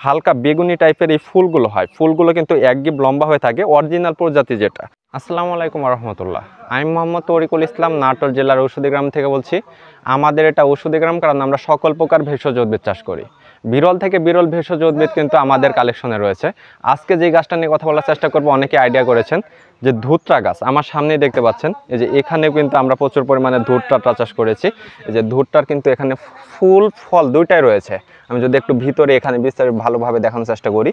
হালকা বেগুনি টাইপের এই ফুলগুলো হয়। ফুলগুলো কিন্তু একগিব লম্বা হয়ে থাকে, অরিজিনাল প্রজাতি যেটা। আসসালামু আলাইকুম রহমতুল্লাহ। আমি মোহাম্মদ তরিকুল ইসলাম, নাটোর জেলার ঔষধি গ্রাম থেকে বলছি। আমাদের এটা ঔষধি গ্রাম কারণ আমরা সকল প্রকার ভেষজ উদ্ভিদ চাষ করি। বিরল থেকে বিরল ভেষজ উদ্ভিদ কিন্তু আমাদের কালেকশনে রয়েছে। আজকে যে গাছটা নিয়ে কথা বলার চেষ্টা করবো, অনেকে আইডিয়া করেছেন যে ধুতরা গাছ। আমার সামনেই দেখতে পাচ্ছেন, এই যে এখানেও কিন্তু আমরা প্রচুর পরিমাণে ধুতরাটা চাষ করেছি। এই যে ধুতরার কিন্তু এখানে ফুল ফল দুইটাই রয়েছে। আমি যদি একটু ভিতরে এখানে বিস্তারিত ভালোভাবে দেখানোর চেষ্টা করি,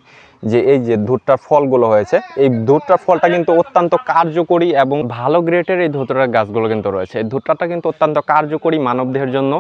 যে এই যে ধুতরার ফলগুলো হয়েছে, এই ধুতরার ফলটা কিন্তু অত্যন্ত কার্যকরী এবং ভালো গ্রেডের এই ধুতরার গাছগুলো কিন্তু রয়েছে। এই ধুতরাটা কিন্তু অত্যন্ত কার্যকরী মানবদেহের জন্য।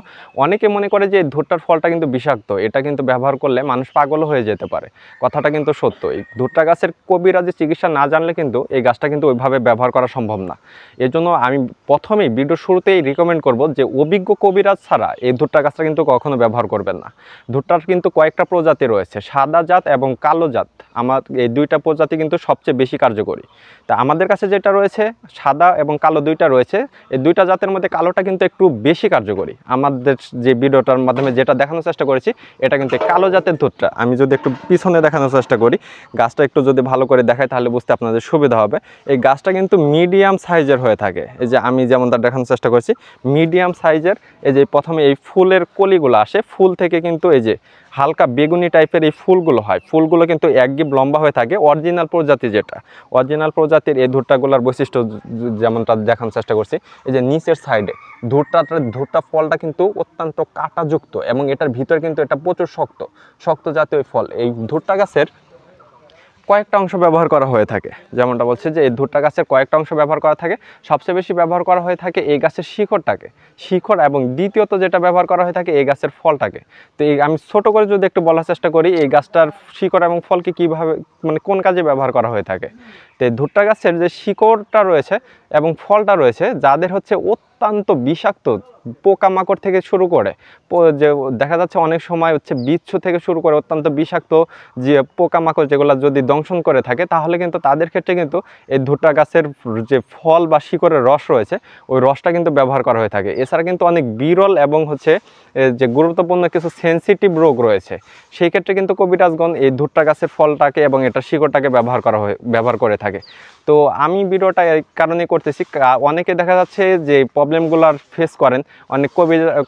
অনেকে মনে করে যে এই ধুতরার ফলটা কিন্তু বিষাক্ত, এটা কিন্তু ব্যবহার করলে মানুষ পাগল হয়ে যেতে পারে। কথাটা কিন্তু সত্য। এই ধুতরা গাছের কবিরাজি চিকিৎসা না জানলে কিন্তু এই গাছটা কিন্তু ওইভাবে ব্যবহার করা সম্ভব না। এর জন্য আমি প্রথমেই ভিডিও শুরুতেই রিকমেন্ড করব যে অভিজ্ঞ কবিরাজ ছাড়া এই ধুতরা গাছটা কিন্তু কখনো ব্যবহার করবেন না। ধুতরার কিন্তু কয়েকটা প্রজাতি রয়েছে, সাদা জাত এবং কালো জাত। আমার এই দুইটা প্রজাতি কিন্তু সবচেয়ে বেশি কার্যকরী। তা আমাদের কাছে যেটা রয়েছে সাদা এবং কালো দুইটা রয়েছে। এই দুইটা জাতের মধ্যে কালোটা কিন্তু একটু বেশি কার্যকরী। আমাদের যে ভিডিওটার মাধ্যমে যেটা দেখানোর চেষ্টা করেছি, এটা কিন্তু কালো জাতের ধুতরা। আমি যদি একটু পিছনে দেখানোর চেষ্টা করি, গাছটা একটু যদি ভালো করে দেখাই তাহলে বুঝতে আপনাদের সুবিধা হবে। এই গাছটা কিন্তু মিডিয়াম সাইজের হয়ে থাকে। এই যে আমি যেমনটা দেখানোর চেষ্টা করছি, মিডিয়াম সাইজের। এই যে প্রথমে এই ফুলের কলিগুলো আসে, ফুল থেকে কিন্তু এই যে হালকা বেগুনি টাইপের এই ফুলগুলো হয়। ফুলগুলো কিন্তু একগিব লম্বা হয়ে থাকে, অরিজিনাল প্রজাতি যেটা। অরিজিনাল প্রজাতির এই ধুতরাগুলোর বৈশিষ্ট্য যেমনটা দেখানোর চেষ্টা করছি, এই যে নিচের সাইডে ধুতরা ফলটা কিন্তু অত্যন্ত কাঁটাযুক্ত এবং এটার ভিতরে কিন্তু এটা প্রচুর শক্ত জাতীয় ফল। এই ধুতরা গাছের কয়েকটা অংশ ব্যবহার করা হয়ে থাকে। যেমনটা বলছে যে এই ধুতরা গাছের কয়েকটা অংশ ব্যবহার করা থাকে। সবচেয়ে বেশি ব্যবহার করা হয়ে থাকে এই গাছের শিকড়, এবং দ্বিতীয়ত যেটা ব্যবহার করা হয়ে থাকে এই গাছের ফলটাকে। তো এই আমি ছোট করে যদি একটু বলার চেষ্টা করি, এই গাছটার শিকড় এবং ফলকে কীভাবে মানে কোন কাজে ব্যবহার করা হয়ে থাকে। তো এই ধুতরা গাছের যে শিকড়টা রয়েছে এবং ফলটা রয়েছে, যাদের হচ্ছে অত্যন্ত বিষাক্ত পোকামাকড় থেকে শুরু করে, যে দেখা যাচ্ছে অনেক সময় হচ্ছে বিচ্ছু থেকে শুরু করে অত্যন্ত বিষাক্ত যে পোকামাকড় যেগুলো যদি দংশন করে থাকে, তাহলে কিন্তু তাদের ক্ষেত্রে কিন্তু এই ধুতরা গাছের যে ফল বা শিকড়ের রস রয়েছে, ওই রসটা কিন্তু ব্যবহার করা হয়ে থাকে। এছাড়া কিন্তু অনেক বিরল এবং হচ্ছে যে গুরুত্বপূর্ণ কিছু সেন্সিটিভ রোগ রয়েছে, সেই ক্ষেত্রে কিন্তু কবিরাজগণ এই ধুতরা গাছের ফলটাকে এবং এটার শিকড়টাকে ব্যবহার করে থাকে। তো আমি ভিডিওটা এই কারণে করতেছি, অনেকে দেখা যাচ্ছে যে প্রবলেমগুলোর ফেস করেন, অনেক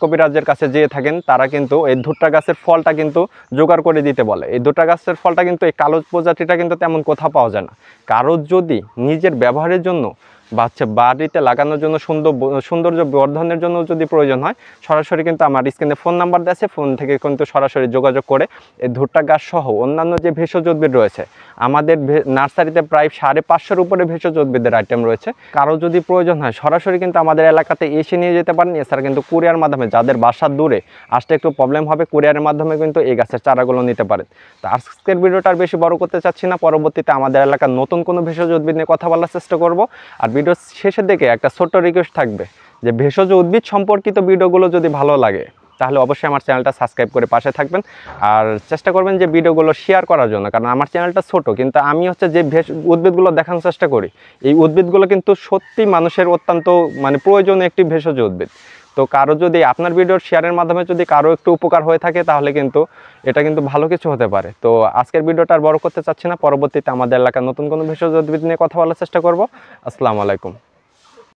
কবিরাজের কাছে যেয়ে থাকেন, তারা কিন্তু এই ধুতরা গাছের ফলটা কিন্তু জোগাড় করে দিতে বলে। এই ধুতরা গাছের ফলটা কিন্তু এই কালো প্রজাতিটা কিন্তু তেমন কোথাও পাওয়া যায় না। কারো যদি নিজের ব্যবহারের জন্য বাড়িতে লাগানোর জন্য সৌন্দর্য বর্ধনের জন্য যদি প্রয়োজন হয়, সরাসরি কিন্তু আমার স্ক্রিনে ফোন নাম্বার দেওয়া আছে, ফোন থেকে কিন্তু সরাসরি যোগাযোগ করে এই ধুতরা গাছ সহ অন্যান্য যে ভেষজ উদ্ভিদ রয়েছে, আমাদের নার্সারিতে প্রায় 550-এর উপরে ভেষজ উদ্ভিদের আইটেম রয়েছে। কারো যদি প্রয়োজন হয় সরাসরি কিন্তু আমাদের এলাকাতে এসে নিয়ে যেতে পারেন। এছাড়া কিন্তু কুরিয়ার মাধ্যমে, যাদের বাসা দূরে আসতে একটু প্রবলেম হবে, কুরিয়ারের মাধ্যমে কিন্তু এই গাছের চারাগুলো নিতে পারেন। তো আজকের ভিডিওটা আর বেশি বড় করতে চাচ্ছি না। পরবর্তীতে আমাদের এলাকার নতুন কোনো ভেষজ উদ্ভিদ নিয়ে কথা বলার চেষ্টা করব। আর ভিডিও শেষের দিকে একটা ছোট্ট রিকোয়েস্ট থাকবে, যে ভেষজ উদ্ভিদ সম্পর্কিত ভিডিওগুলো যদি ভালো লাগে তাহলে অবশ্যই আমার চ্যানেলটা সাবস্ক্রাইব করে পাশে থাকবেন। আর চেষ্টা করবেন যে ভিডিওগুলো শেয়ার করার জন্য, কারণ আমার চ্যানেলটা ছোট, কিন্তু আমি হচ্ছে যে উদ্ভিদগুলো দেখানোর চেষ্টা করি, এই উদ্ভিদগুলো কিন্তু সত্যি মানুষের অত্যন্ত মানে প্রয়োজনীয় একটি ভেষজ উদ্ভিদ। তো কারো যদি আপনার ভিডিওর শেয়ারের মাধ্যমে যদি কারো একটু উপকার হয়ে থাকে, তাহলে কিন্তু এটা কিন্তু ভালো কিছু হতে পারে। তো আজকের ভিডিওটা আর বড় করতে চাচ্ছি না। পরবর্তীতে আমাদের এলাকার নতুন কোনো ভেষজ উদ্ভিদ নিয়ে কথা বলার চেষ্টা করব। আসসালামু আলাইকুম।